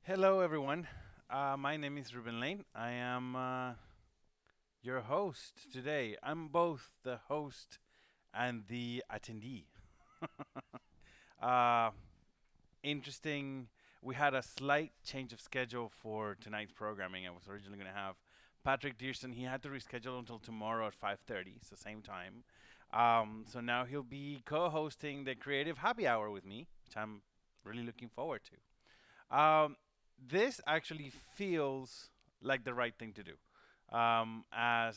Hello, everyone. My name is Ruben Lane. I am your host today. I'm both the host and the attendee. uh, Interesting. We had a slight change of schedule for tonight's programming. I was originally going to have Patrick Dearson. He had to reschedule until tomorrow at 5:30, so same time. So now he'll be co-hosting the Creative Happy Hour with me, which I'm really looking forward to. This actually feels like the right thing to do, as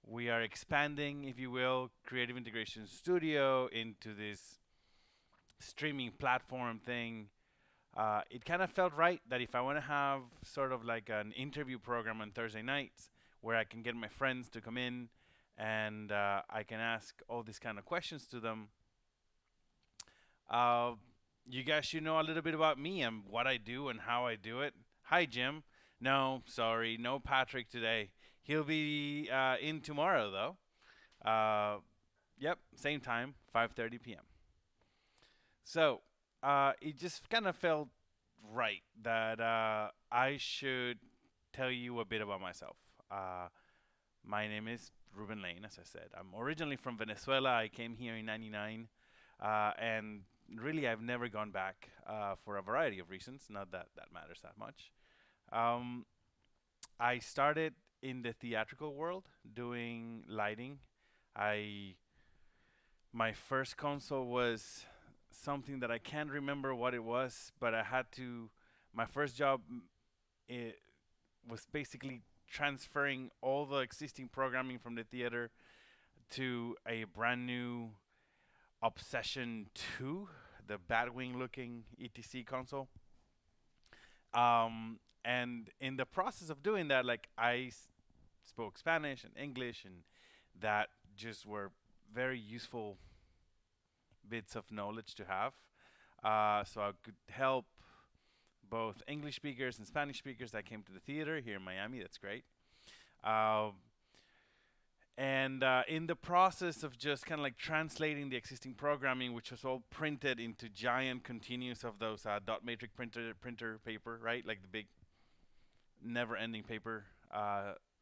we are expanding, if you will, Creative Integration Studio into this streaming platform thing. It kind of felt right that if I want to have sort of like an interview program on Thursday nights where I can get my friends to come in and I can ask all these kind of questions to them, uh, you guys should know a little bit about me and what I do and how I do it. Hi, Jim. No, sorry, no Patrick today. He'll be in tomorrow though. Yep, same time, 5:30 p.m. So it just kind of felt right that I should tell you a bit about myself. Uh, my name is Ruben Lane, as I said. I'm originally from Venezuela. I came here in '99, and really I've never gone back for a variety of reasons. Not that that matters that much. Um, I started in the theatrical world doing lighting. I My first console was something that I can't remember what it was, but I had to. My first job it was basically transferring all the existing programming from the theater to a brand new Obsession 2, the Batwing looking ETC console. And in the process of doing that, like spoke Spanish and English, and that just were very useful bits of knowledge to have. So I could help both English speakers and Spanish speakers that came to the theater here in Miami. That's great. Um, and in the process of just kind of like translating the existing programming, which was all printed into giant continuous of those dot matrix printer paper, right? Like the big never-ending paper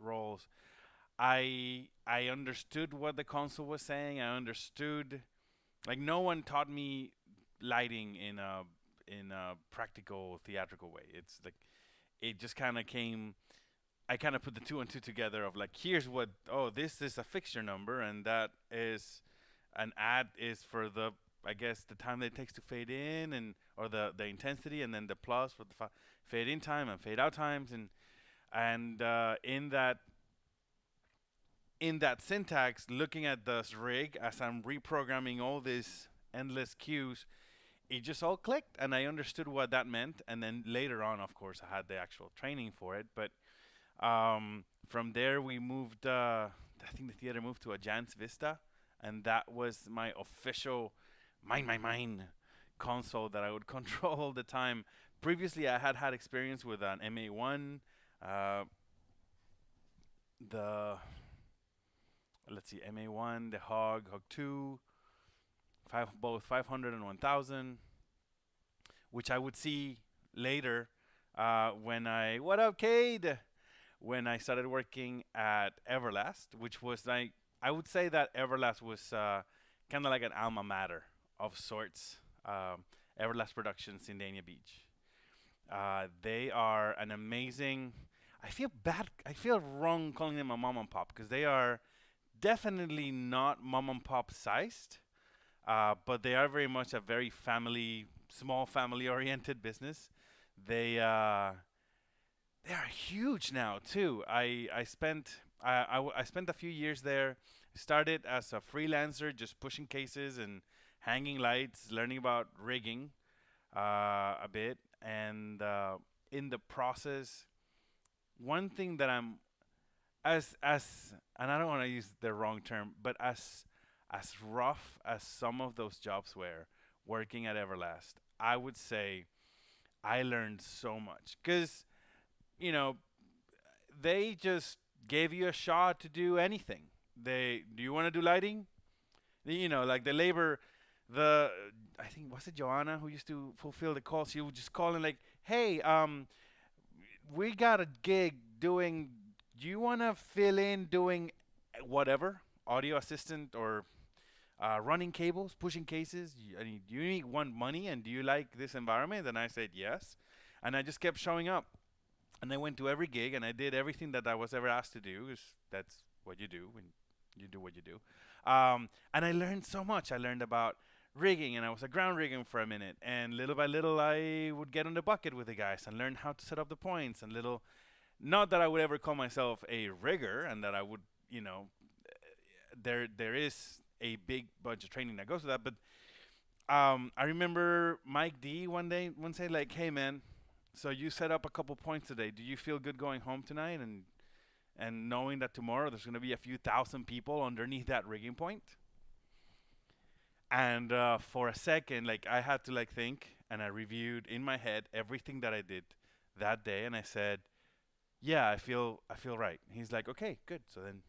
rolls. I understood what the console was saying. I understood, like, no one taught me lighting in a practical theatrical way. It's like it just kind of came. I kind of put the two and two together of like, here's what. Oh, this is a fixture number, and that is an ad is for the, I guess, the time that it takes to fade in, and or the intensity, and then the plus for the fade in time and fade out times, and in that syntax, looking at this rig as I'm reprogramming all these endless cues, it just all clicked, and I understood what that meant. And then later on, of course, I had the actual training for it. But from there, we moved. I think the theater moved to Agance Vista, and that was my official mine console that I would control all the time. Previously, I had had experience with an MA1, uh, the let's see, MA1, the Hog 2, both 500 and 1000, which I would see later when what up, Cade? When I started working at Everlast, which was like, I would say that Everlast was kind of like an alma mater of sorts. Everlast Productions in Dania Beach. They are an amazing. I feel bad. I feel wrong calling them a mom and pop because they are definitely not mom and pop sized, but they are very much a very small family oriented business. They uh, they are huge now too. I spent a few years there. Started as a freelancer, just pushing cases and hanging lights, learning about rigging a bit, and in the process, one thing that I'm as and I don't want to use the wrong term, but as rough as some of those jobs were working at Everlast, I would say I learned so much because you know they just gave you a shot to do anything. They do you want to do lighting? Like the labor, the I think was it Joanna who used to fulfill the calls. She would just call and like, hey, we got a gig doing. Do you want to fill in doing whatever, audio assistant or running cables, pushing cases? I mean, do you want money and do you like this environment? And I said yes, and I just kept showing up. And I went to every gig and I did everything that I was ever asked to do. 'Cause that's what you do when you do what you do. And I learned so much. I learned about rigging, and I was a ground rigging for a minute. And little by little, I would get on the bucket with the guys and learn how to set up the points. And little, not that I would ever call myself a rigger, and that I would, you know, there is a big bunch of training that goes with that. But I remember Mike D one say like, "Hey man, so you set up a couple points today. Do you feel good going home tonight and knowing that tomorrow there's going to be a few thousand people underneath that rigging point?" And for a second, like I had to like think, and I reviewed in my head everything that I did that day, and I said, "Yeah, I feel right." He's like, "Okay, good. So then,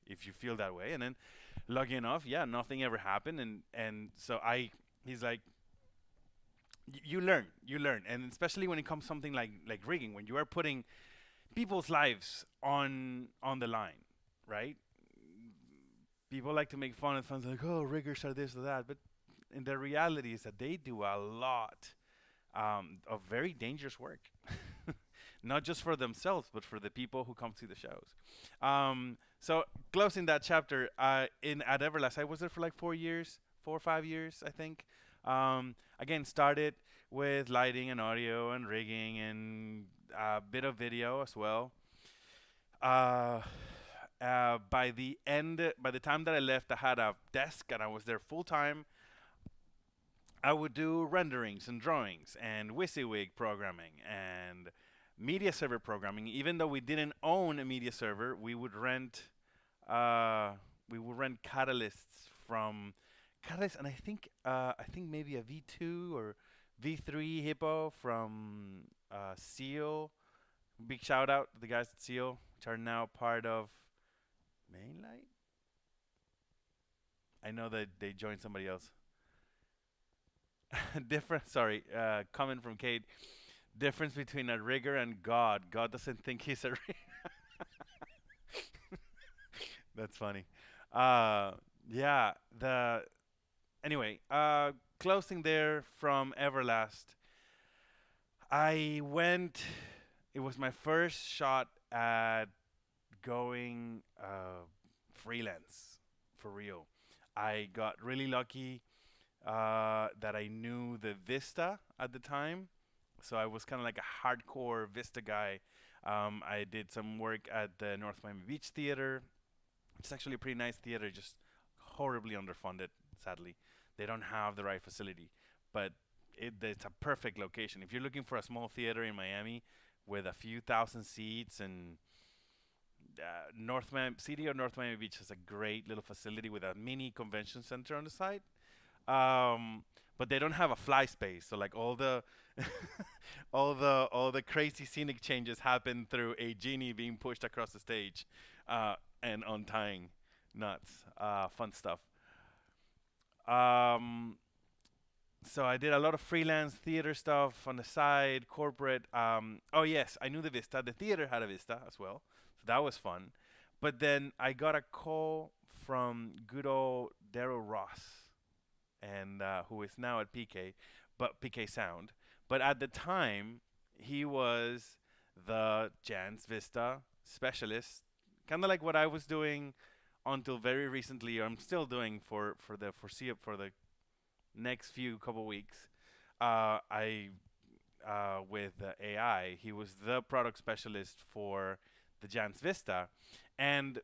if you feel that way," and then, lucky enough, yeah, nothing ever happened, and so he's like, you learn, and especially when it comes something like rigging, when you are putting people's lives on the line, right? People like to make fun of things like, "Oh, riggers are this or that," but in the reality is that they do a lot of very dangerous work, not just for themselves, but for the people who come to the shows. So closing that chapter, in at Everlast, I was there for like 4 years, 4 or 5 years, I think. Again, started with lighting and audio and rigging and a bit of video as well. Uh, by the time that I left, I had a desk and I was there full time. I would do renderings and drawings and WYSIWYG programming and media server programming. Even though we didn't own a media server, uh, we would rent catalysts from Catalyst, and I think maybe a V2 or V3 Hippo from Seal. Big shout out to the guys at Seal, which are now part of Mainlight. I know that they joined somebody else. Different. Sorry. Comment from Kate. Difference between a rigger and God. God doesn't think he's a rigger. That's funny. Uh, yeah. The anyway. Closing there from Everlast. I went. It was my first shot at going freelance for real. I got really lucky that I knew the Vista at the time. So I was kind of like a hardcore Vista guy. I did some work at the North Miami Beach Theater. It's actually a pretty nice theater, just horribly underfunded, sadly. They don't have the right facility, but it's a perfect location. If you're looking for a small theater in Miami with a few thousand seats and City of North Miami Beach has a great little facility with a mini convention center on the side. But they don't have a fly space, so like all the all the crazy scenic changes happen through a genie being pushed across the stage, and untying nuts. Fun stuff. Um, so I did a lot of freelance theater stuff on the side, corporate. Oh yes, I knew the Vista. The theater had a Vista as well, so that was fun. But then I got a call from good old Daryl Ross, and who is now at PK, but PK Sound. But at the time, he was the Jans Vista specialist, kind of like what I was doing until very recently. Or I'm still doing for the foreseeable for the next few couple weeks. I with AI, he was the product specialist for the Jans Vista, and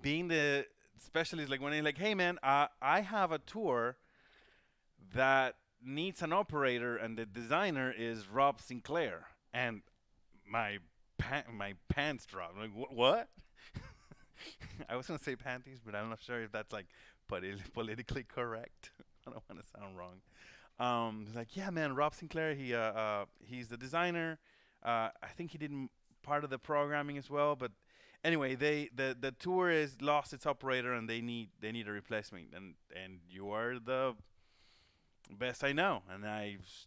being the specialist, like when he's like, "Hey man, I have a tour that needs an operator, and the designer is Rob Sinclair," and my pants dropped. I'm like, what? I was gonna say panties, but I'm not sure if that's like politically correct. I don't want to sound wrong. He's like, "Yeah, man, Rob Sinclair. He's the designer. I think he did part of the programming as well. But anyway, the tour is lost its operator, and they need a replacement. And you are Best I know. And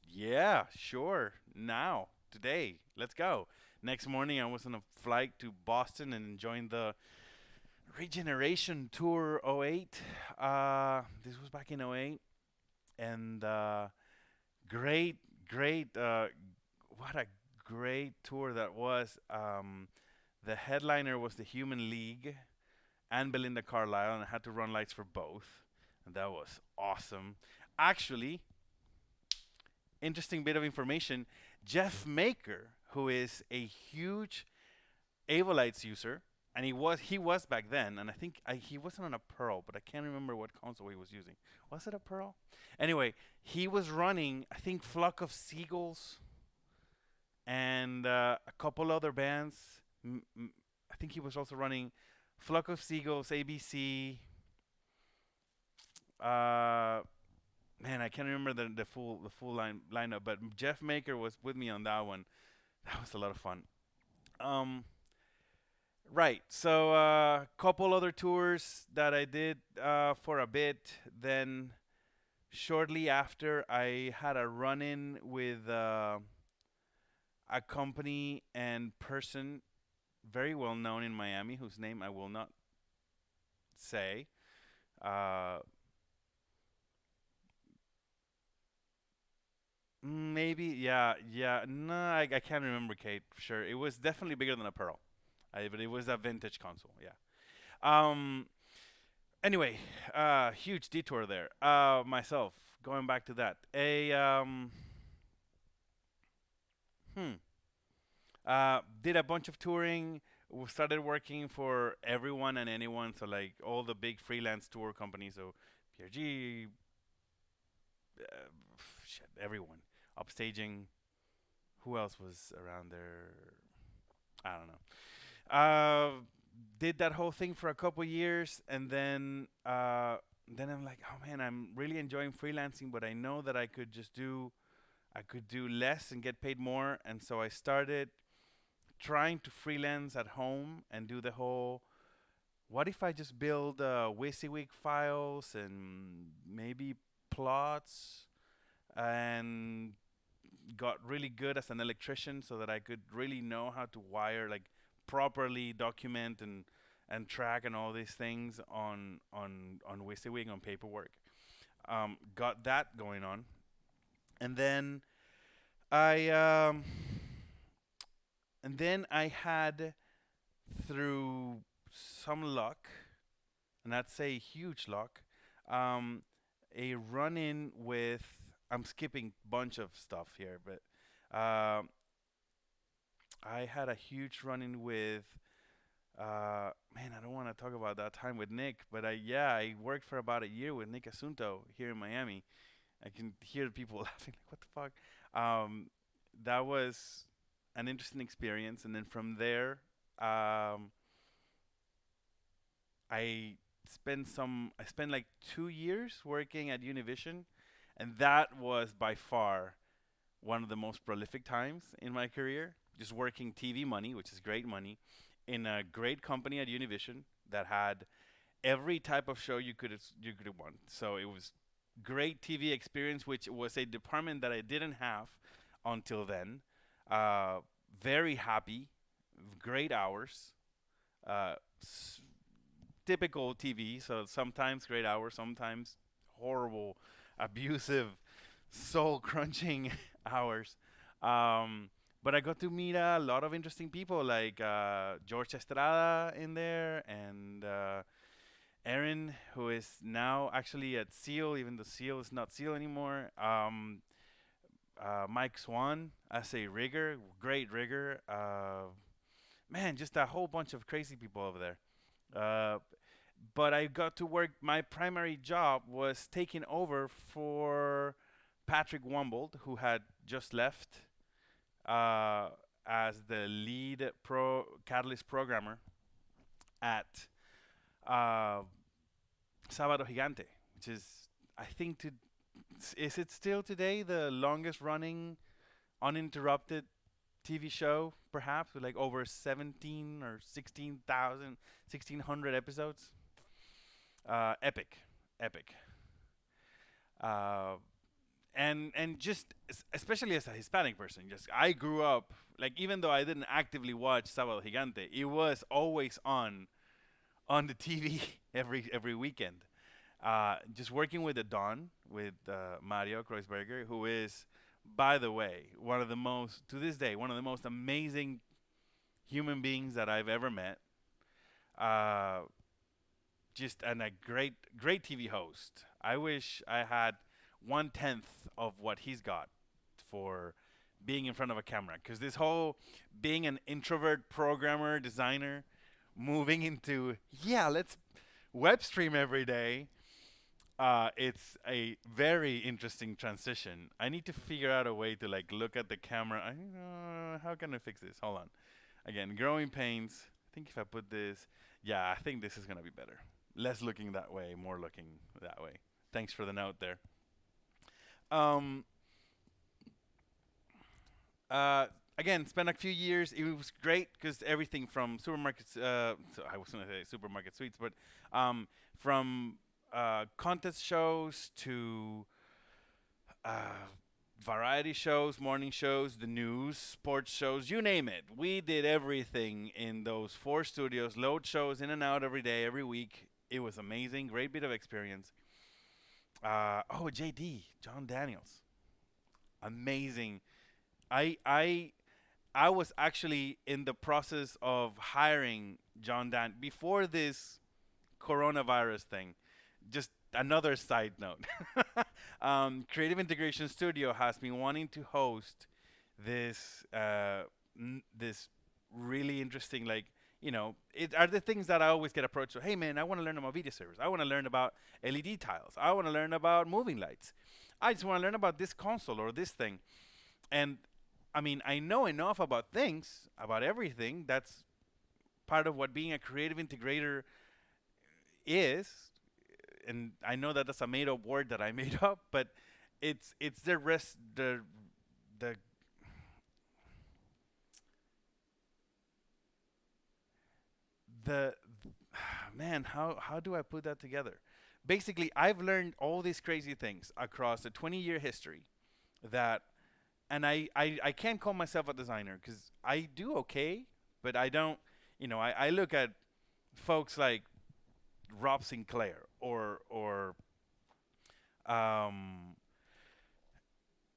yeah, sure. Now, today, let's go. Next morning, I was on a flight to Boston and joined the Regeneration Tour '08. This was back in '08. And great, great, what a great tour that was. The headliner was the Human League and Belinda Carlisle, and I had to run lights for both. And that was awesome. Actually, interesting bit of information. Jeff Maker, who is a huge Avolites user, and he was back then, and I think he wasn't on a Pearl, but I can't remember what console he was using. Was it a Pearl? Anyway, he was running, I think, Flock of Seagulls and a couple other bands. I think he was also running Flock of Seagulls, ABC. Uh, Man, I can't remember the full lineup, but Jeff Maker was with me on that one. That was a lot of fun. Um, right. So couple other tours that I did for a bit. Then shortly after, I had a run-in with a company and person very well known in Miami, whose name I will not say. Uh, Maybe, yeah, yeah. No, I can't remember, Kate, for sure. It was definitely bigger than a Pearl, but it was a vintage console. Yeah. Um. Anyway, huge detour there. Myself going back to that. Hmm. Did a bunch of touring. We started working for everyone and anyone. So like all the big freelance tour companies. So PRG, uh, shit, everyone. Upstaging. Who else was around there? I don't know. Did that whole thing for a couple years, and then I'm like, oh man, I'm really enjoying freelancing, but I know that I could do less and get paid more, and so I started trying to freelance at home and do the whole. What if I just build WYSIWYG files and maybe plots and got really good as an electrician so that I could really know how to wire, like properly document and track and all these things on WYSIWYG on paperwork. Got that going on, and I um, I had, through some luck, and I'd say huge luck, um, a run-in with. I'm skipping bunch of stuff here, but um I had a huge run-in with. Man, I don't want to talk about that time with Nick, but I worked for about a year with Nick Asunto here in Miami. I can hear people laughing like, what the fuck? That was an interesting experience, and then from there, um, I spent like 2 years working at Univision, and that was by far one of the most prolific times in my career. Just working TV money, which is great money, in a great company at Univision that had every type of show you could want. So it was great TV experience, which was a department that I didn't have until then. Uh, Very happy, great hours, uh, s- typical TV. So sometimes great hours, sometimes horrible, abusive, soul crunching hours. Um, but I got to meet a lot of interesting people like George Estrada in there and Aaron, who is now actually at Seal, even though Seal is not Seal anymore. Mike Swan as a rigger, great rigger. Man, just a whole bunch of crazy people over there. Uh, but I got to work. My primary job was taking over for Patrick Wumbold, who had just left uh, as the lead pro Catalyst programmer at uh, Sábado Gigante, which is, I think, is it still today the longest running uninterrupted TV show, perhaps, with like over 17 or 16,000, 1,600 episodes? Epic, epic. Uh, and just especially as a Hispanic person, just I grew up like even though I didn't actively watch Sábado Gigante, it was always on the TV every weekend. Just working with the Don with Mario Kreuzberger, who is, by the way, one of the most to this day one of the most amazing human beings that I've ever met. Uh, just and a great TV host. I wish I had 1/10 of what he's got for being in front of a camera. Because this whole being an introvert programmer designer, moving into yeah, let's web stream every day. It's a very interesting transition. I need to figure out a way to like look at the camera. How can I fix this? Hold on. Again, growing pains. I think if I put this, yeah, I think this is gonna be better. Less looking that way, more looking that way. Thanks for the note there. Um, Again, spent a few years. It was great because everything from supermarkets. So I was gonna say supermarket sweets, but from contest shows to uh, variety shows, morning shows, the news, sports shows, you name it. We did everything in those four studios, load shows in and out every day, every week. It was amazing, great bit of experience. Oh, JD, John Daniels, amazing. I I I was actually in the process of hiring John Dan before this coronavirus thing. Just another side note. Creative Integration Studio has been wanting to host this this really interesting like it are the things that I always get approached with. Hey man, I want to learn about video servers. I want to learn about LED tiles. I want to learn about moving lights. I just want to learn about this console or this thing. And I mean, I know enough about things, about everything. That's part of what being a creative integrator is, and I know that that's a made up word that I made up, but it's the rest the the man, how do I put that together? Basically, I've learned all these crazy things across a 20-year history that and I can't call myself a designer because I do okay, but I don't I look at folks like Rob Sinclair or um,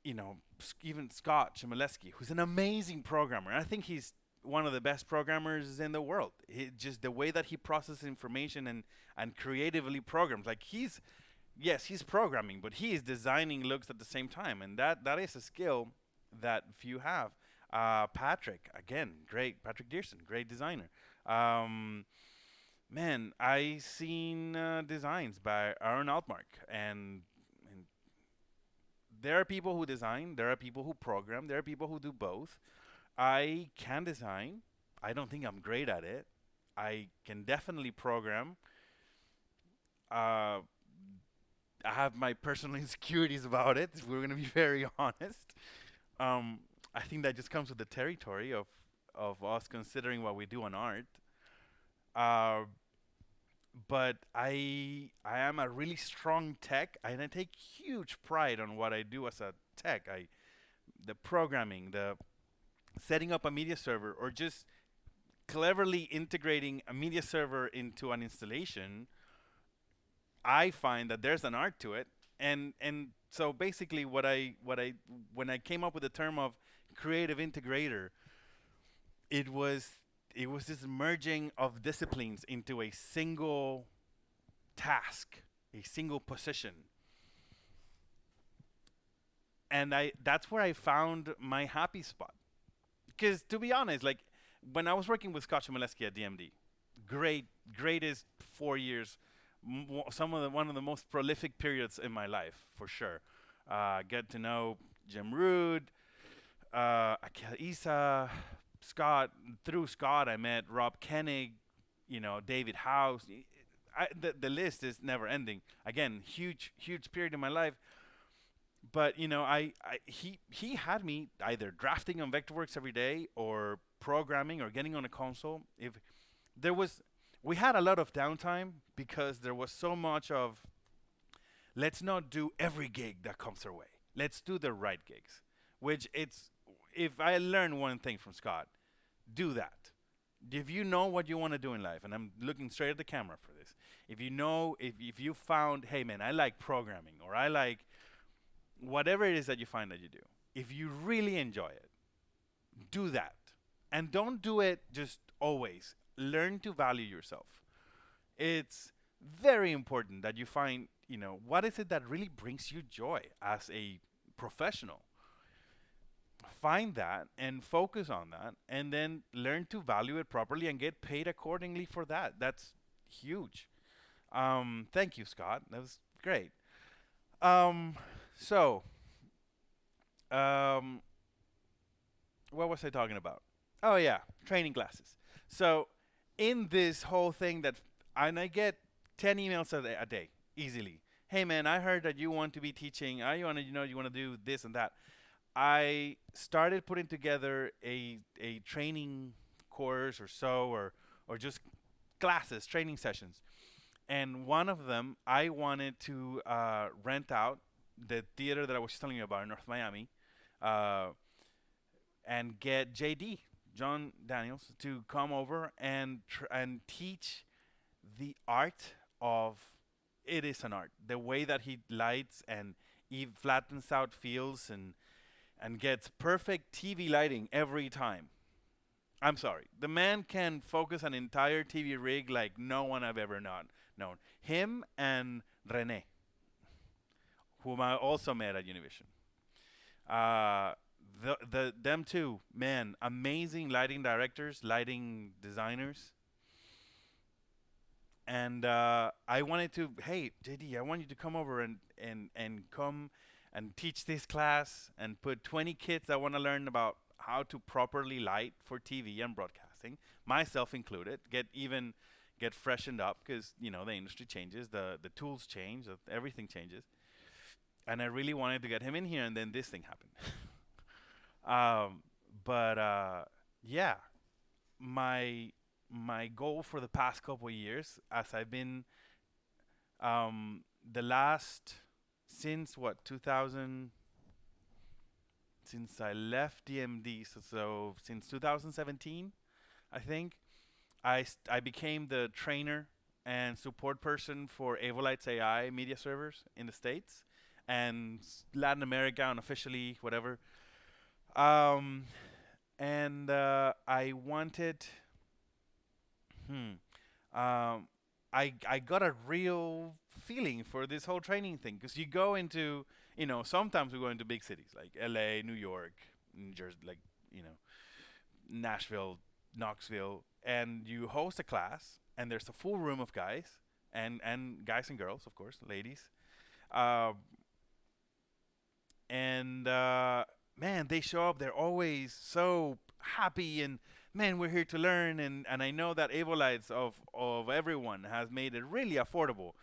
even Scott Chmielewski, who's an amazing programmer. I think he's one of the best programmers in the world. Just the way that he processes information and creatively programs. Like he's programming, but he is designing looks at the same time, and that is a skill that few have. Patrick, again, great. Patrick Dearson, great designer. Um, Man, I seen designs by Aaron Altmark, and there are people who design, there are people who program, there are people who do both. I can design. I don't think I'm great at it. I can definitely program. Uh, I have my personal insecurities about it. If we're gonna be very honest. I think that just comes with the territory of us considering what we do on art. Uh, but I am a really strong tech, and I take huge pride on what I do as a tech. The programming, the setting up a media server, or just cleverly integrating a media server into an installation. I find that there's an art to it, and so basically what I when I came up with the term of creative integrator, it was it was this merging of disciplines into a single task, a single position. And I that's where I found my happy spot. Because to be honest, like when I was working with Scott Chmielewski at DMD, greatest 4 years, some of the one of the most prolific periods in my life for sure. Get to know Jim Rood, Akel Isa, Scott. Through Scott, I met Rob Koenig, David House. The list is never ending. Again, huge period in my life. But he had me either drafting on Vectorworks every day or programming or getting on a console. If there was, we had a lot of downtime because there was so much of let's not do every gig that comes our way. Let's do the right gigs. Which it's if I learn one thing from Scott, do that. If you know what you want to do in life, and I'm looking straight at the camera for this, if you know, if you found, hey man, I like programming or I like whatever it is that you find that you do, if you really enjoy it, do that. And don't do it just always. Learn to value yourself. It's very important that you find, what is it that really brings you joy as a professional. Find that and focus on that and then learn to value it properly and get paid accordingly for that. That's huge. Thank you, Scott. That was great. Um, so, um, what was I talking about? Oh yeah, training classes. So, in this whole thing and I get 10 emails a day easily. Hey man, I heard that you want to be teaching. I want to, you want to do this and that. I started putting together a training course or so, or just classes, training sessions. And one of them, I wanted to rent out the theater that I was telling you about in North Miami, uh, and get JD, John Daniels, to come over and teach the art of, it is an art. The way that he lights and he flattens out fields and gets perfect TV lighting every time. I'm sorry. The man can focus an entire TV rig like no one I've ever known. Him and Rene, whom I also met at Univision. Uh, them two, man, amazing lighting directors, lighting designers. And I wanted to, hey, JD, I want you to come over and come and teach this class and put 20 kids that want to learn about how to properly light for TV and broadcasting, myself included, get freshened up because the industry changes, the tools change, everything changes, and I really wanted to get him in here, and then this thing happened. But yeah, my my goal for the past couple of years, as I've been the last since what 2000 since I left DMD, so since 2017, I think I became the trainer and support person for Avolites AI media servers in the States and Latin America unofficially, whatever. Um, and I wanted, hmm, um, I got a real feeling for this whole training thing because you go into, sometimes we go into big cities like LA, New York, New Jersey, like, you know, Nashville, Knoxville, and you host a class, and there's a full room of guys, and guys and girls, of course, ladies, uh, and man, they show up. They're always so happy, and man, we're here to learn, and I know that Avolites of everyone has made it really affordable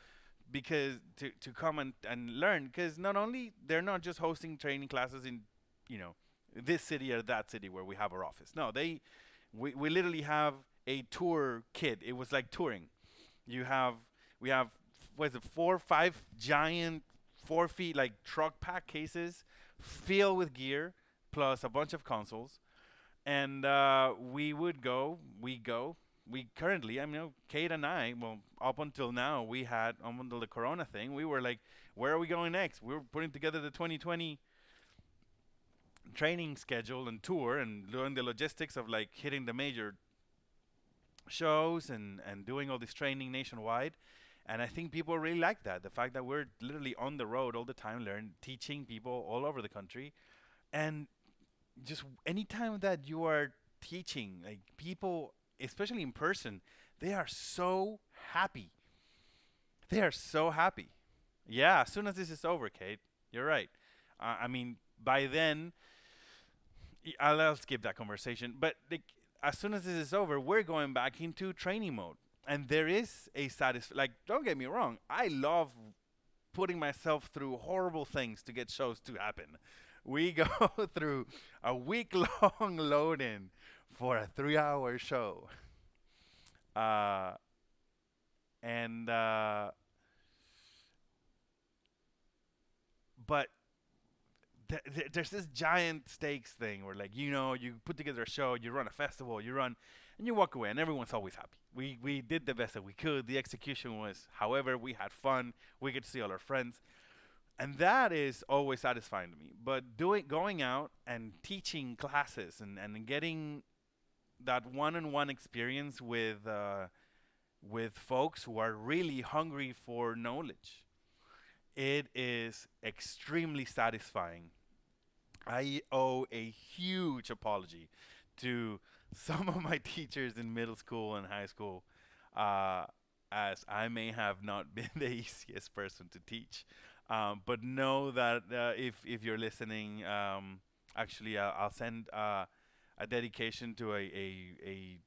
because to come and learn because not only they're not just hosting training classes in you know this city or that city where we have our office. No, we literally have a tour kit. It was like touring. You have we have what is it 4 5 giant 4 feet like truck pack cases filled with gear plus a bunch of consoles, and we currently, I mean, Kate and I, well, up until now, up until the Corona thing, we were like, where are we going next? We were putting together the 2020 training schedule and tour and doing the logistics of like hitting the major shows and doing all this training nationwide. And I think people really like that. The fact that we're literally on the road all the time, teaching people all over the country. And just anytime that you are teaching, like people, especially in person, they are so happy. They are so happy. Yeah, as soon as this is over, Kate, you're right. I mean, by then, I'll skip that conversation. But like, as soon as this is over, we're going back into training mode, and there is a like. Don't get me wrong, I love putting myself through horrible things to get shows to happen. We go through a week long load in for a 3 hour show. Uh, and but there's this giant stakes thing where, like, you put together a show, you run a festival, and you walk away, and everyone's always happy. We did the best that we could. The execution was, however, we had fun. We get to see all our friends, and that is always satisfying to me. But going out and teaching classes and getting that one-on-one experience with folks who are really hungry for knowledge, it is extremely satisfying. I owe a huge apology to some of my teachers in middle school and high school, uh, as I may have not been the easiest person to teach. But know that if you're listening, actually, I'll send a dedication to a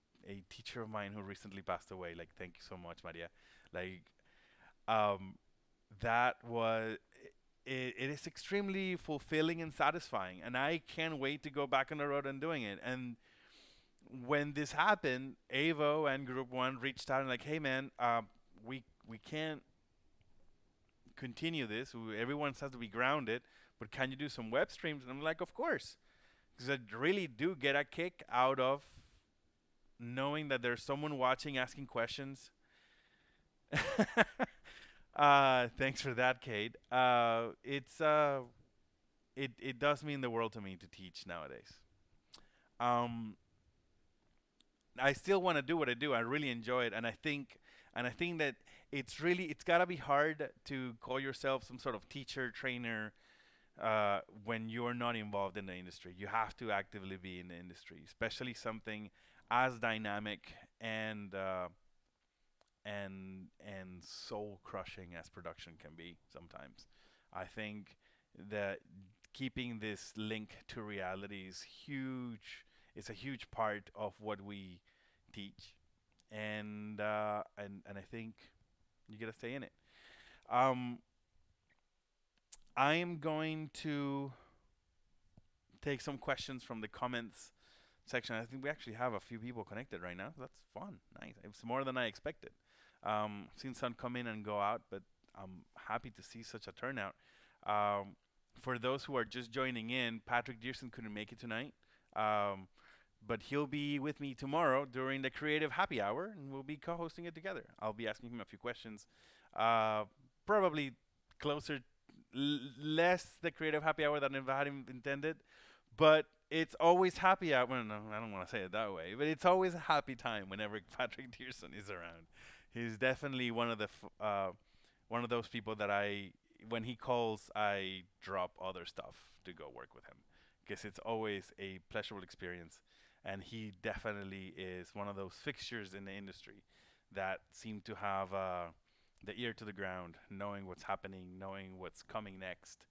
teacher of mine who recently passed away. Like, thank you so much, Maria. Like, um, that was it is extremely fulfilling and satisfying, and I can't wait to go back on the road and doing it. And when this happened, Avo and Group One reached out and, like, hey man, we can't continue this. Everyone has to be grounded, but can you do some web streams? And I'm like, of course, because I really do get a kick out of knowing that there's someone watching, asking questions. Thanks for that, Kate. It does mean the world to me to teach nowadays. Um, I still want to do what I do. I really enjoy it, and I think that it's gotta be hard to call yourself some sort of teacher trainer when you're not involved in the industry. You have to actively be in the industry, especially something as dynamic and soul crushing as production can be sometimes. I think that keeping this link to reality is huge. It's a huge part of what we teach, and I think you gotta stay in it. Um, I am going to take some questions from the comments section. I think we actually have a few people connected right now. That's fun, nice. It's more than I expected. Seen some come in and go out, but I'm happy to see such a turnout. Um, for those who are just joining in, Patrick Dearson couldn't make it tonight, um, but he'll be with me tomorrow during the Creative Happy Hour, and we'll be co-hosting it together. I'll be asking him a few questions, uh, probably closer, less the Creative Happy Hour than if I had intended, but it's always happy hour. Well, no, I don't want to say it that way, but it's always a happy time whenever Patrick Dearson is around. He's definitely one of those people that when he calls, I drop other stuff to go work with him because it's always a pleasurable experience. And he definitely is one of those fixtures in the industry that seem to have the ear to the ground, knowing what's happening, knowing what's coming next.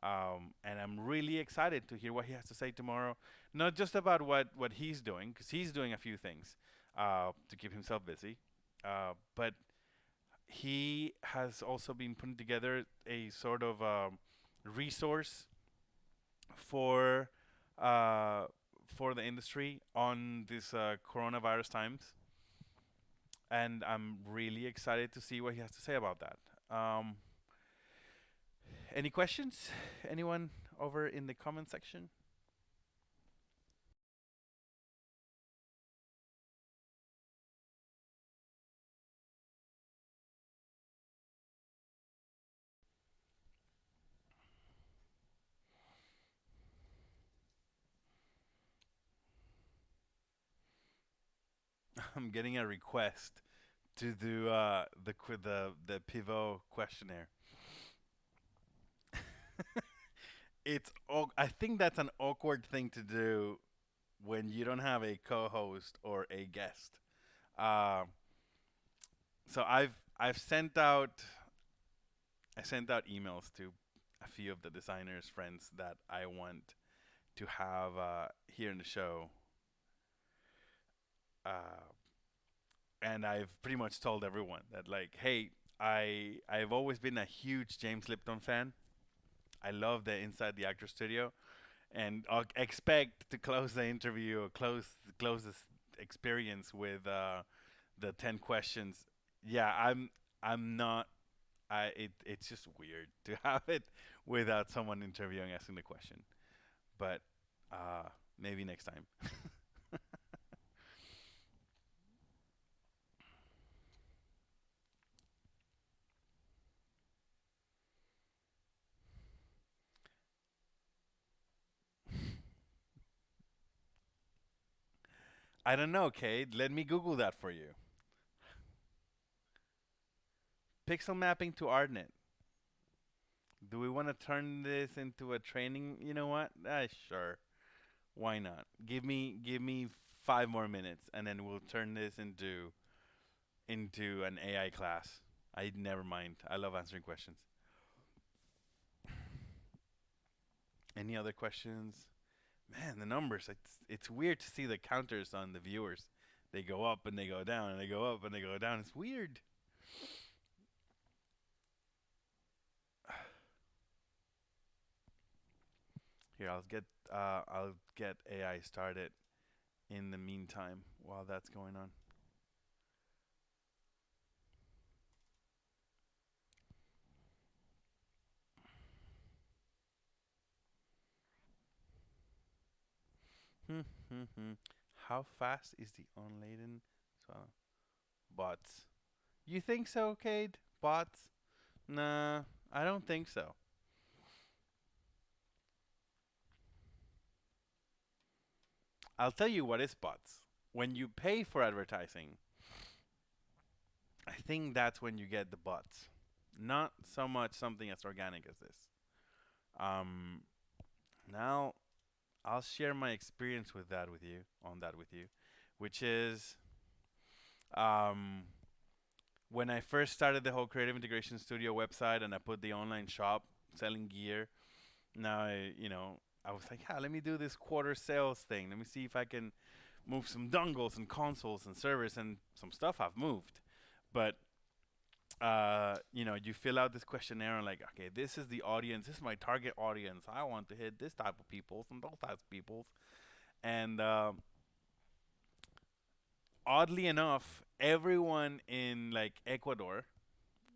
And I'm really excited to hear what he has to say tomorrow. Not just about what he's doing, because he's doing a few things to keep himself busy, but he has also been putting together a sort of resource for uh, for the industry on this coronavirus times, and I'm really excited to see what he has to say about that. Any questions? Anyone over in the comment section? I'm getting a request to do the pivot questionnaire. I think that's an awkward thing to do when you don't have a co-host or a guest. Uh, so I've sent out emails to a few of the designers friends that I want to have here in the show, uh, and I've pretty much told everyone that, like, hey, I've always been a huge James Lipton fan. I love the Inside the Actor Studio, and I'll expect to close the interview or close this experience with the 10 questions. Yeah, I'm not. it's just weird to have it without someone interviewing asking the question. But uh, maybe next time. I don't know, Kate. Let me Google that for you. Pixel mapping to ArtNet. Do we want to turn this into a training? You know what? Sure. Why not? Give me 5 more minutes, and then we'll turn this into an AI class. I never mind. I love answering questions. Any other questions? Man, the numbers. It's weird to see the counters on the viewers. They go up and they go down and they go up and they go down. It's weird. Here, I'll get AI started in the meantime while that's going on. Hmm, hmm, hmm. How fast is the unladen swallow? Bots. You think so, Cade? Bots? Nah, I don't think so. I'll tell you what is bots. When you pay for advertising, I think that's when you get the bots. Not so much something as organic as this. Um, Now I'll share my experience with that with you, on that with you, which is um, when I first started the whole Creative Integration Studio website and I put the online shop selling gear. Now I was like, yeah, let me do this quarter sales thing. Let me see if I can move some dongles and consoles and servers and some stuff I've moved. But you fill out this questionnaire and like, okay, this is the audience. This is my target audience. I want to hit this type of people, some those types of people. And oddly enough, everyone in like Ecuador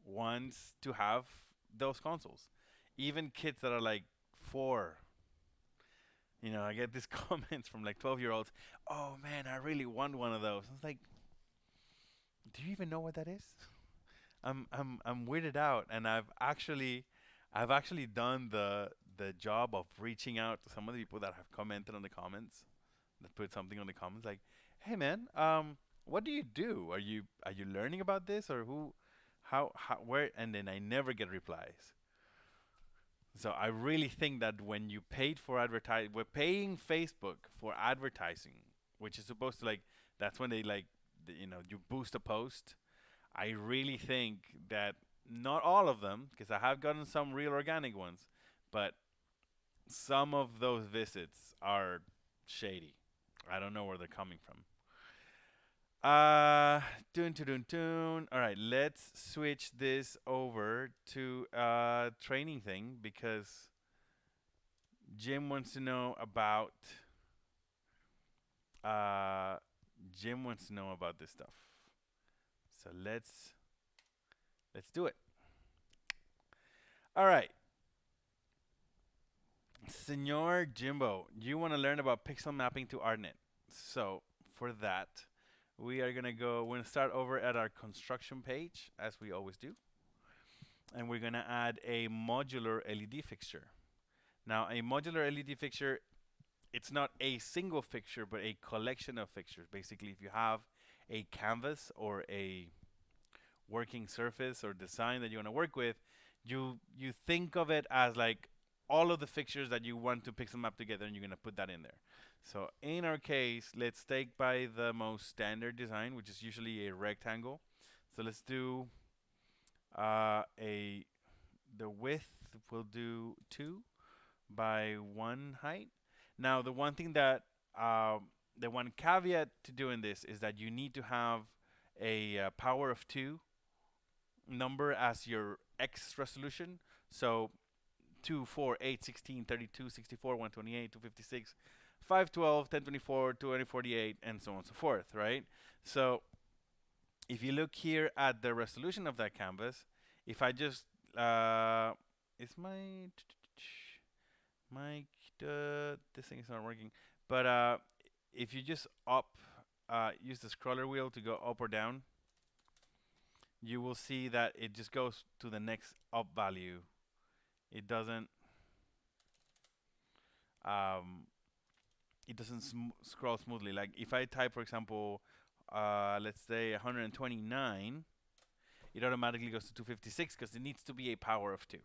wants to have those consoles. Even kids that are like 4. I get these comments from like 12-year-olds. Oh man, I really want one of those. I was like, do you even know what that is? I'm weirded out, and I've actually done the job of reaching out to some of the people that have commented on the comments, that put something on the comments like, "Hey man, what do you do? Are you learning about this or who, how where?" And then I never get replies. So I really think that when you paid for advertise, we're paying Facebook for advertising, which is supposed to like that's when they like you boost a post. I really think that not all of them, because I have gotten some real organic ones, but some of those visits are shady. I don't know where they're coming from. Uh, Tune, tune, tune. All right, let's switch this over to training thing because Jim wants to know about. Uh, Jim wants to know about this stuff. So let's do it. All right, Senor Jimbo, you want to learn about pixel mapping to ArtNet. So for that, we're gonna start over at our construction page as we always do, and we're gonna add a modular LED fixture. Now, a modular LED fixture, it's not a single fixture, but a collection of fixtures. Basically, if you have a canvas or a working surface or design that you want to work with, you think of it as like all of the fixtures that you want to pixel map together, and you're gonna put that in there. So in our case, let's take by the most standard design, which is usually a rectangle. So let's do a the width will do 2 by 1 height. Now the one caveat to doing this is that you need to have a power of 2 number as your X resolution. So 2, 4, 8, 16, 32, 64, 128, 256, 512, 1024, 2048, and so on and so forth, right? So if you look here at the resolution of that canvas, If I just is my this thing is not working. But if you just use the scroller wheel to go up or down, you will see that it just goes to the next up value. It doesn't um, scroll smoothly. Like if I type, for example, let's say 129, it automatically goes to 256 because it needs to be a power of 2.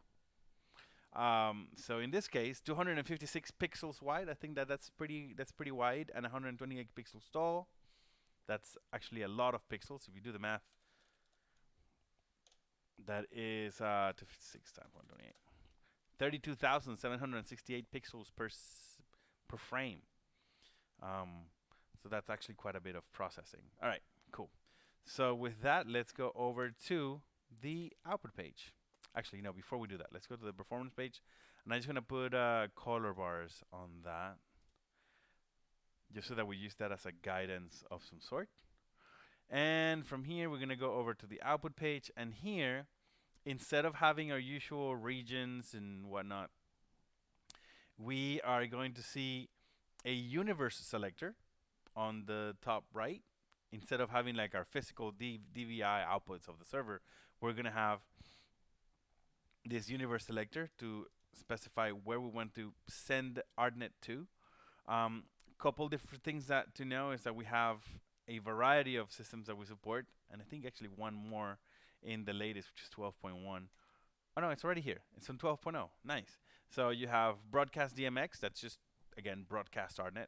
So in this case, 256 pixels wide. I think that's pretty wide, and 128 pixels tall. That's actually a lot of pixels if you do the math. That is 256 times 128. 32,768 pixels per frame. So that's actually quite a bit of processing. All right, cool. So with that, let's go over to the output page. Actually, no, before we do that, let's go to the performance page. And I'm just going to put color bars on that, just so that we use that as a guidance of some sort. And from here, we're going to go over to the output page. And here, instead of having our usual regions and whatnot, we are going to see a universe selector on the top right. Instead of having like our physical DVI outputs of the server, we're going to have this universe selector to specify where we want to send ArtNet to. Couple different things that to know is that we have a variety of systems that we support, and I think actually one more in the latest, which is 12.1. Oh no, it's already here. It's on 12.0. Nice. So you have Broadcast DMX. That's just again Broadcast ArtNet.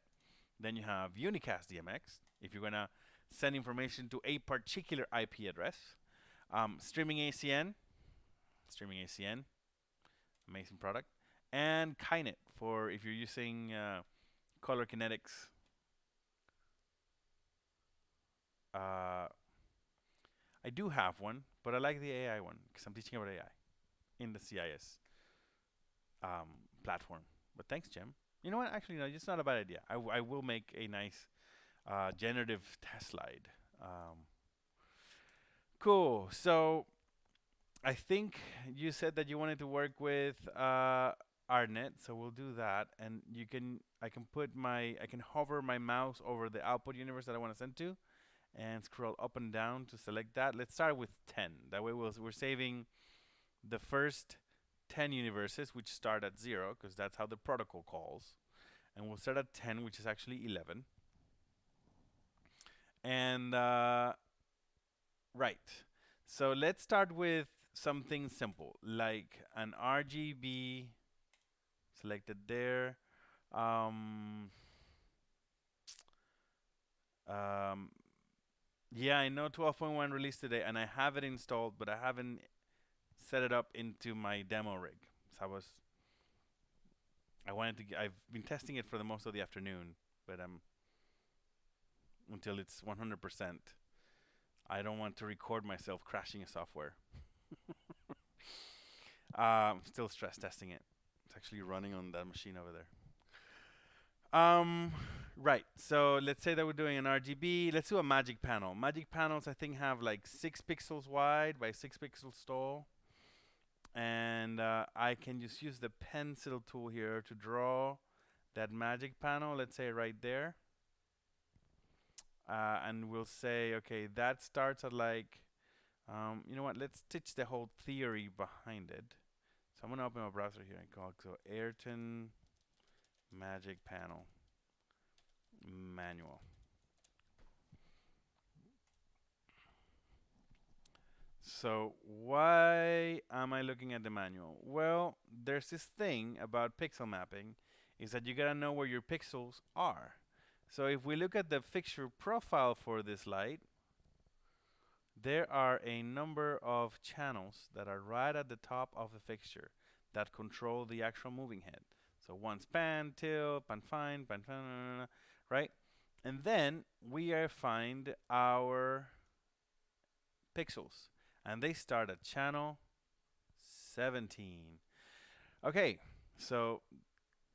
Then you have Unicast DMX. If you're gonna send information to a particular IP address. Streaming ACN. Streaming ACN. Amazing product. And Kynet for if you're using Color Kinetics. I do have one, but I like the AI one because I'm teaching about AI in the CIS platform. But thanks, Jim. You know what? Actually, no, it's not a bad idea. I will make a nice generative test slide. Cool. So I think you said that you wanted to work with ArtNet, so we'll do that. And I can hover my mouse over the output universe that I want to send to, and scroll up and down to select that. Let's start with 10. That way we're saving the first 10 universes, which start at 0, because that's how the protocol calls. And we'll start at 10, which is actually 11. And, right. So let's start with something simple, like an RGB selected there. Um, yeah, I know 12.1 released today, and I have it installed, but I haven't set it up into my demo rig. So I've been testing it for the most of the afternoon, but until it's 100%. I don't want to record myself crashing a software. Still stress testing it. It's actually running on that machine over there. Right. So let's say that we're doing an RGB. Let's do a magic panel. Magic panels, I think, have like 6 pixels wide by 6 pixels tall. And I can just use the pencil tool here to draw that magic panel. Let's say right there. And we'll say, okay, that starts at like, you know what? Let's teach the whole theory behind it. So I'm gonna open my browser here and call so Ayrton Magic Panel Manual. So why am I looking at the manual? Well, there's this thing about pixel mapping is that you gotta know where your pixels are. So if we look at the fixture profile for this light, there are a number of channels that are right at the top of the fixture that control the actual moving head. So one pan, tilt, pan fine, right? And then we find our pixels, and they start at channel 17. Okay, so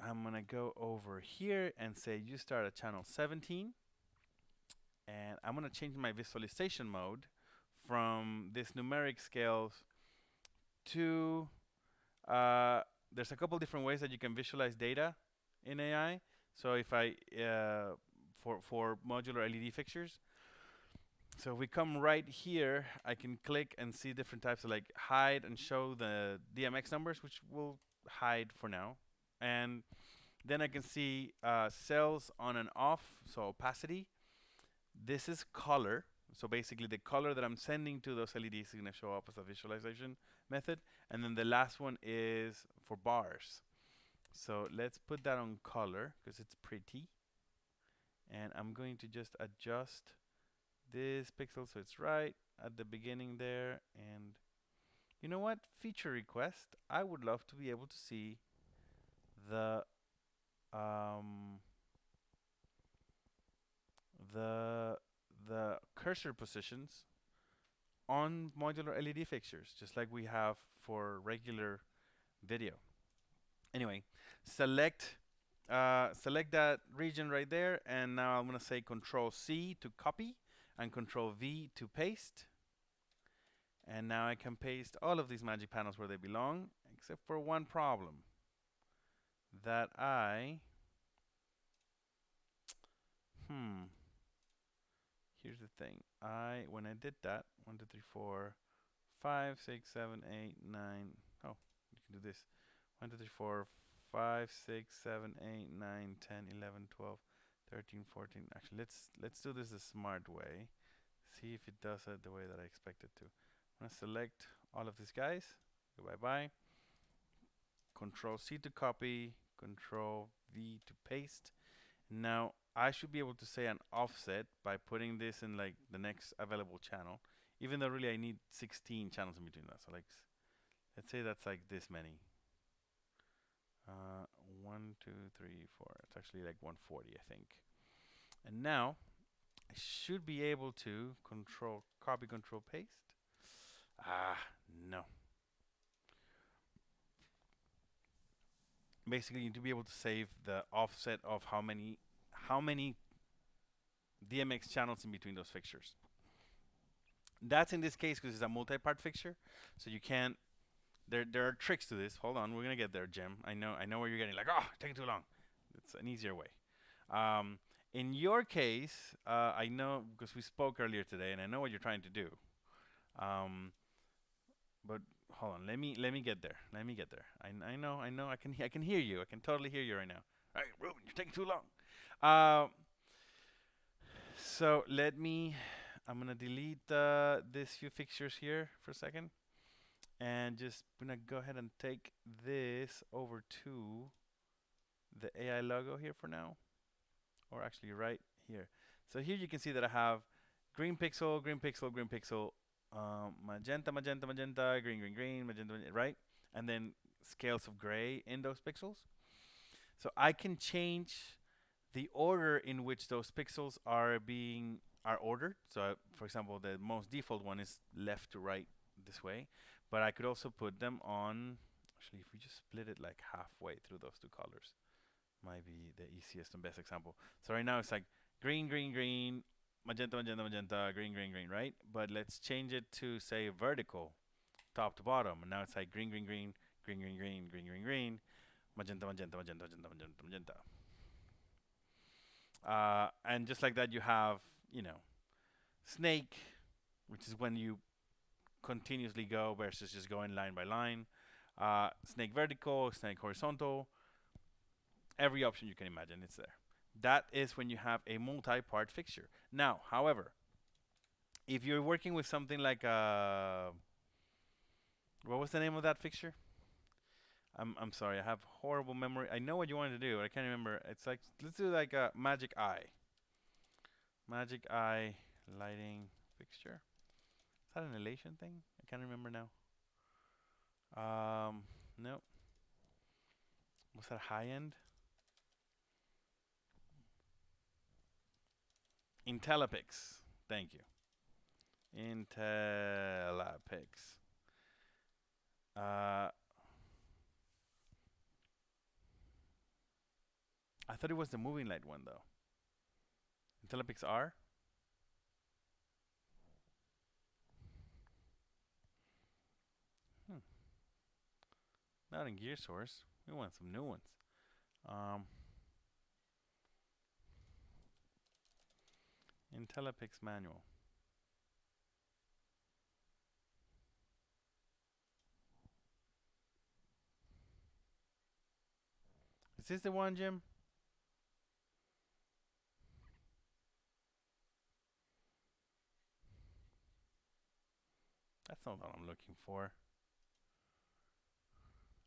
I'm gonna go over here and say you start at channel 17, and I'm gonna change my visualization mode from this numeric scales to there's a couple different ways that you can visualize data in AI. So if I for modular LED fixtures, so if we come right here, I can click and see different types of like hide and show the DMX numbers, which will hide for now. And then I can see cells on and off, so opacity. This is color. So basically the color that I'm sending to those LEDs is going to show up as a visualization method. And then the last one is for bars. So let's put that on color because it's pretty. And I'm going to just adjust this pixel so it's right at the beginning there. And you know what? Feature request. I would love to be able to see the um, the cursor positions on modular LED fixtures, just like we have for regular video. Anyway, select select that region right there, and now I'm gonna say Control C to copy and Control V to paste. And now I can paste all of these magic panels where they belong, except for one problem that here's the thing. When I did that, 1, 2, 3, 4, 5, 6, 7, 8, 9. Oh, you can do this. 1, 2, 3, 4, 5, 6, 7, 8, 9, 10, 11, 12, 13, 14. Actually, let's do this the smart way. See if it does it the way that I expect it to. I'm gonna select all of these guys. Go bye bye. Control C to copy. Control V to paste. Now I should be able to say an offset by putting this in like the next available channel, even though really I need 16 channels in between that. So like, let's say that's like this many. 1, 2, 3, 4. It's actually like 140, I think. And now I should be able to control copy, control paste. No. Basically, you need to be able to save the offset of how many DMX channels in between those fixtures. That's in this case because it's a multi-part fixture, so you can't. There are tricks to this. Hold on, we're gonna get there, Jim. I know where you're getting. Like, oh, taking too long. It's an easier way. In your case, I know because we spoke earlier today, and I know what you're trying to do. But hold on, let me get there. Let me get there. I know. I can hear you. I can totally hear you right now. All right, Ruben, you're taking too long. So I'm gonna delete these few fixtures here for a second, and just gonna go ahead and take this over to the AI logo here for now, or actually right here. So here you can see that I have green pixel, green pixel, green pixel, magenta, magenta, magenta, green, green, green, magenta, right? And then scales of gray in those pixels. So I can change the order in which those pixels are ordered. So for example, the most default one is left to right this way, but I could also put them on. Actually, if we just split it like halfway through those two colors, might be the easiest and best example. So right now it's like green, green, green, magenta, magenta, magenta, green, green, green, right? But let's change it to say vertical, top to bottom, and now it's like green, green, green, green, green, green, green, green, green, magenta, magenta, magenta, magenta, magenta, magenta. And just like that, you have, snake, which is when you continuously go versus just going line by line. Snake vertical, snake horizontal. Every option you can imagine, it's there. That is when you have a multi-part fixture. Now, however, if you're working with something like what was the name of that fixture? I'm sorry, I have horrible memory. I know what you wanted to do, but I can't remember. It's like, let's do like a magic eye. Magic eye lighting fixture. Is that an elation thing? I can't remember now. No. Was that high end? Intellipix. Thank you. Intellipix. I thought it was the moving light one though. Intellipix R. Hmm. Not in gear source. We want some new ones. Um, IntelliPix manual. Is this the one, Jim? That's not what I'm looking for.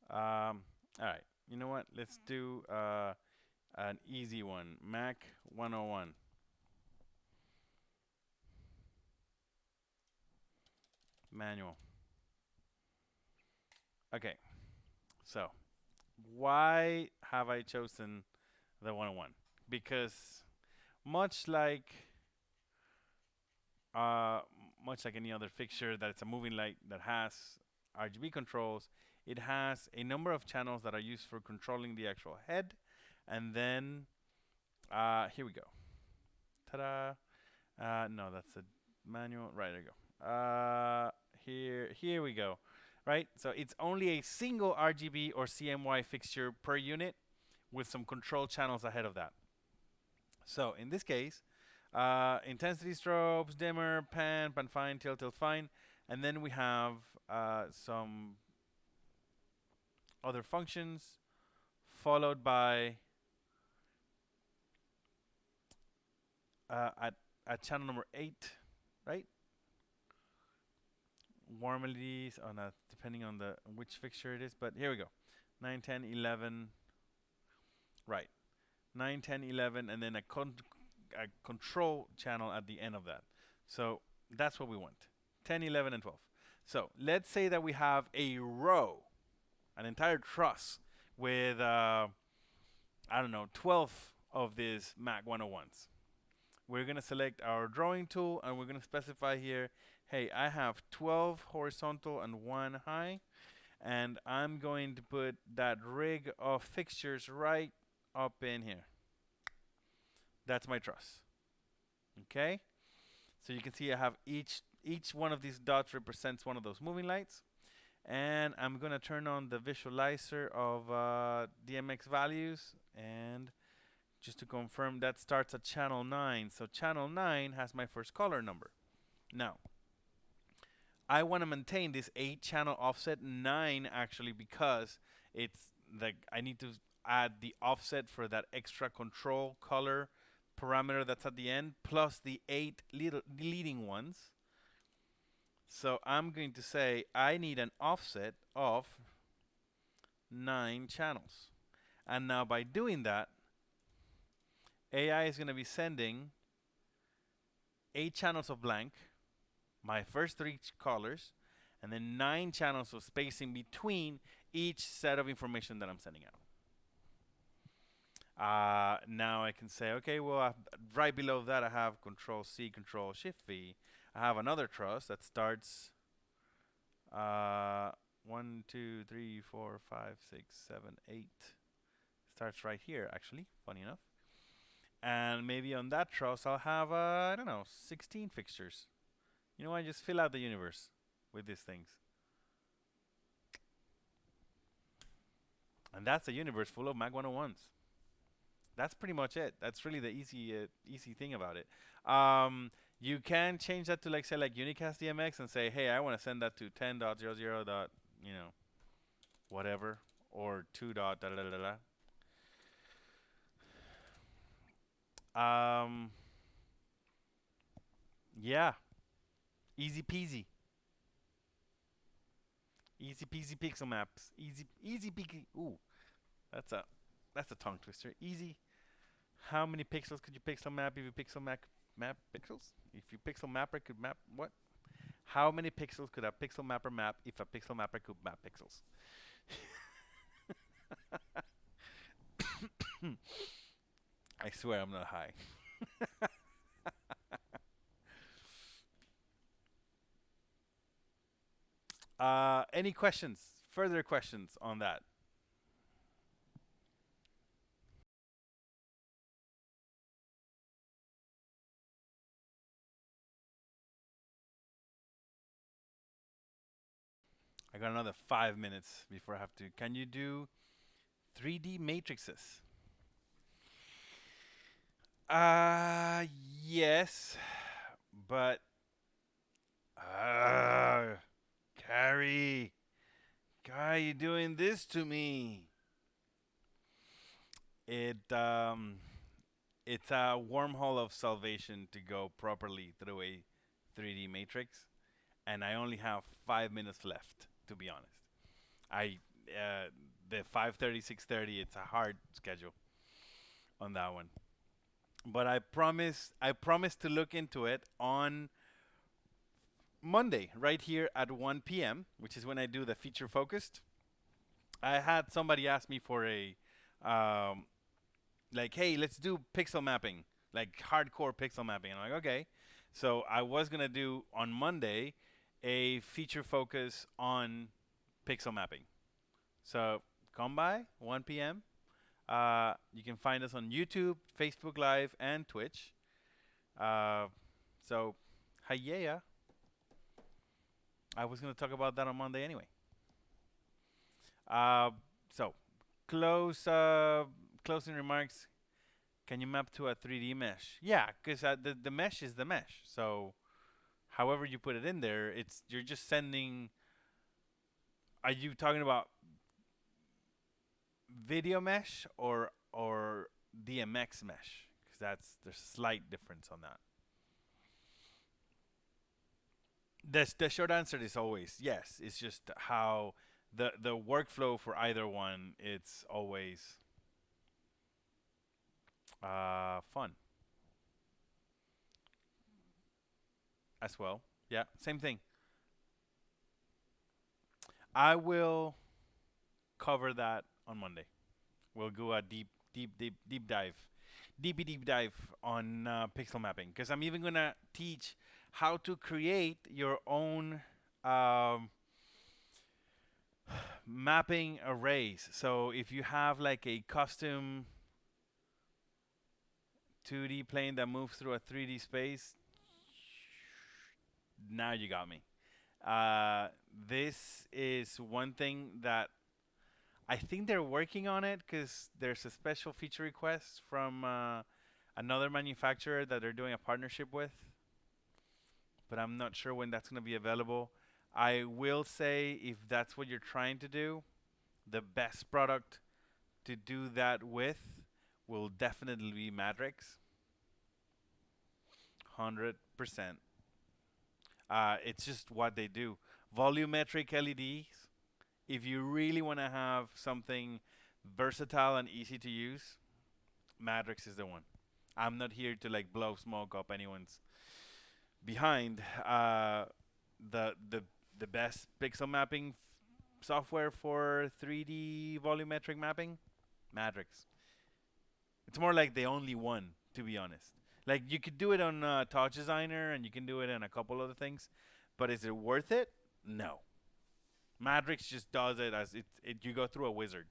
All right. You know what? Let's do an easy one. Mac 101. Manual. Okay. So, why have I chosen the 101? Because much like uh, much like any other fixture that it's a moving light that has RGB controls, it has a number of channels that are used for controlling the actual head. And then here we go. Ta-da! No, that's a manual. Right, there you go. Here we go. Right, so it's only a single RGB or CMY fixture per unit with some control channels ahead of that. So in this case, intensity strobes, dimmer, pan, pan fine, tilt, tilt fine, and then we have some other functions followed by at channel number 8, right? Warmilies on that, depending on the which fixture it is, but here we go. 9, 10, 11, right. 9, 10, 11, and then a control channel at the end of that. So that's what we want. 10, 11, and 12. So let's say that we have a row, an entire truss with, I don't know, 12 of these Mac 101s. We're going to select our drawing tool and we're going to specify here, hey, I have 12 horizontal and 1 high, and I'm going to put that rig of fixtures right up in here. That's my truss. Okay? So you can see I have each one of these dots represents one of those moving lights. And I'm going to turn on the visualizer of DMX values, and just to confirm, that starts at channel 9. So channel 9 has my first color number. Now, I want to maintain this 8 channel offset 9 actually, because it's like I need to add the offset for that extra control color parameter that's at the end, plus the 8 leading ones. So I'm going to say I need an offset of 9 channels. And now by doing that, AI is going to be sending 8 channels of blank, my first 3 colors, and then 9 channels of spacing between each set of information that I'm sending out. Now I can say, okay, well, right below that I have Control C, Control Shift V. I have another truss that starts 1, 2, 3, 4, 5, 6, 7, 8. Starts right here, actually, funny enough. And maybe on that truss I'll have, I don't know, 16 fixtures. You know, I just fill out the universe with these things. And that's a universe full of Mac 101s. That's pretty much it. That's really the easy thing about it. You can change that to like say like unicast DMX and say, hey, I want to send that to 10.00. You know, whatever, or 2. Da da da da da. Yeah, easy peasy. Easy peasy pixel maps. Easy peasy. Ooh, that's a tongue twister. Easy. How many pixels could you pixel map if you pixel map pixels? If you pixel mapper could map what? How many pixels could a pixel mapper map if a pixel mapper could map pixels? I swear I'm not high. Any questions? Further questions on that? I got another 5 minutes before I have to. Can you do 3D matrices? Uh, yes, but uh, Carrie, why are you doing this to me? It it's a wormhole of salvation to go properly through a 3D matrix, and I only have 5 minutes left. To be honest, I the 5:30, 6:30. It's a hard schedule on that one, but I promise to look into it on Monday, right here at 1 p.m., which is when I do the feature focused. I had somebody ask me for a um, like, hey, let's do pixel mapping, like hardcore pixel mapping. And I'm like, okay. So I was gonna do on Monday a feature focus on pixel mapping. So come by 1 p.m. You can find us on YouTube, Facebook Live, and Twitch. Uh, so, hi yeah, I was gonna talk about that on Monday anyway. Uh, so, close closing remarks. Can you map to a 3D mesh? Yeah, because the mesh is the mesh. So however you put it in there, it's you're just sending. Are you talking about video mesh or DMX mesh? Because there's a slight difference on that. The short answer is always yes. It's just how the workflow for either one. It's always fun as well. Yeah, same thing. I will cover that on Monday. We'll go a deep dive, deep dive on pixel mapping because I'm even gonna teach how to create your own um, mapping arrays. So if you have like a custom 2D plane that moves through a 3D space, now you got me. This is one thing that I think they're working on it because there's a special feature request from another manufacturer that they're doing a partnership with, but I'm not sure when that's going to be available. I will say if that's what you're trying to do, the best product to do that with will definitely be Matrix. 100%. It's just what they do. Volumetric LEDs, if you really want to have something versatile and easy to use, Matrix is the one. I'm not here to like blow smoke up anyone's behind. The best pixel mapping software for 3D volumetric mapping, Matrix. It's more like the only one, to be honest. Like you could do it on Touch Designer and you can do it on a couple other things, but is it worth it? No. Matrix just does it as it you go through a wizard.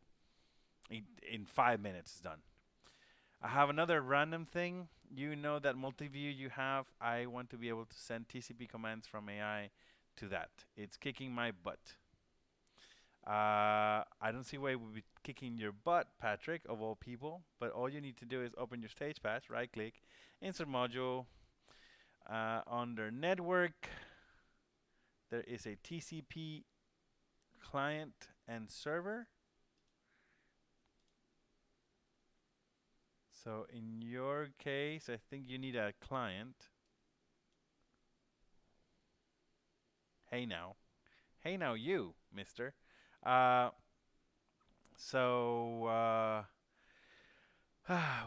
In 5 minutes, it's done. I have another random thing. You know that multi-view you have. I want to be able to send TCP commands from AI to that. It's kicking my butt. I don't see why it would be kicking your butt, Patrick, of all people. But all you need to do is open your stage patch, right click, insert module. Under network, there is a TCP client and server. So in your case, I think you need a client. Hey now. Hey now, you, mister. Uh, so,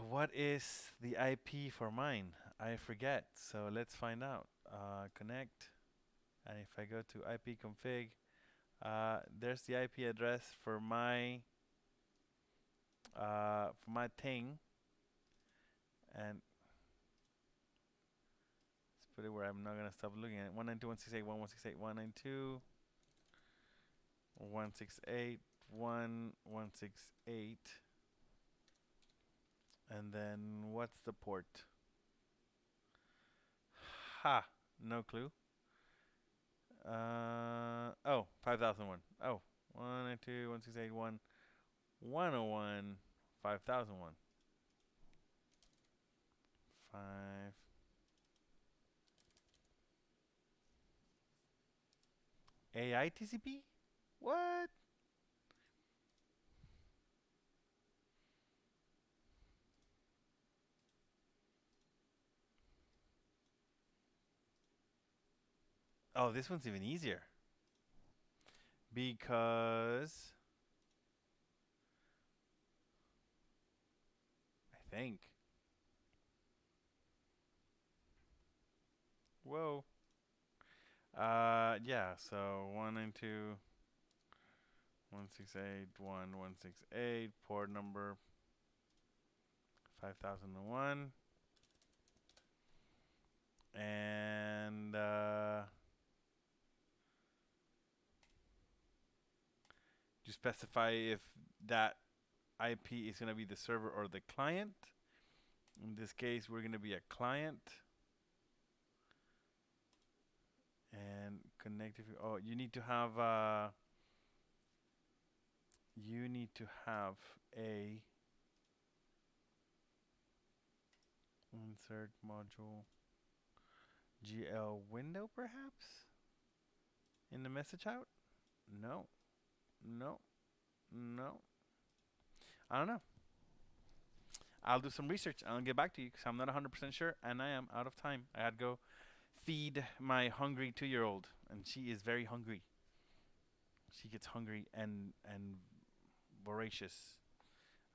what is the IP for mine? I forget. So let's find out. Connect. And if I go to IP config, there's the IP address for my thing. And let's put it where I'm not gonna stop looking at it. 192.168.192.168.168. And then what's the port? Ha, no clue. Oh, 5001. Oh, 192.168.1. 101. 5001. 5. AI TCP? What? Oh, this one's even easier. Because I think. Whoa. Yeah, so 192.168.1.168, port number 5001. And you specify if that IP is going to be the server or the client. In this case, we're going to be a client. And connect if you, oh, you need to have a insert module GL window perhaps in the message out. No, no, no. I don't know. I'll do some research. I'll get back to you because I'm not 100% sure, and I am out of time. I had to go feed my hungry 2-year-old, and she is very hungry. She gets hungry and voracious.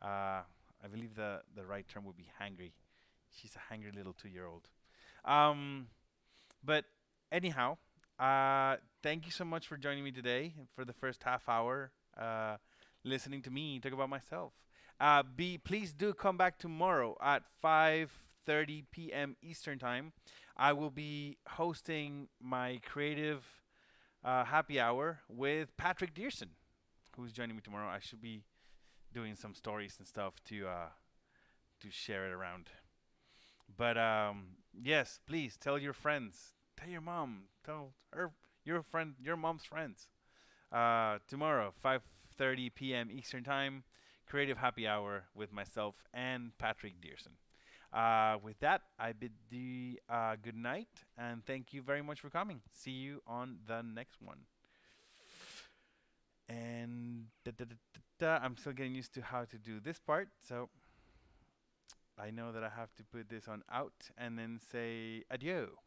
I believe the right term would be hangry. She's a hangry little 2-year-old. Um, but anyhow, thank you so much for joining me today for the first half hour, listening to me talk about myself. Please do come back tomorrow at 5:30 p.m. Eastern time. I will be hosting my creative happy hour with Patrick Dearson, who's joining me tomorrow. I should be doing some stories and stuff to share it around. But yes, please tell your friends, tell your mom, tell her, your friend, your mom's friends. Tomorrow, 5:30 p.m. Eastern Time, Creative Happy Hour with myself and Patrick Dearson. With that, I bid the good night and thank you very much for coming. See you on the next one. And I'm still getting used to how to do this part, so I know that I have to put this on out and then say adieu.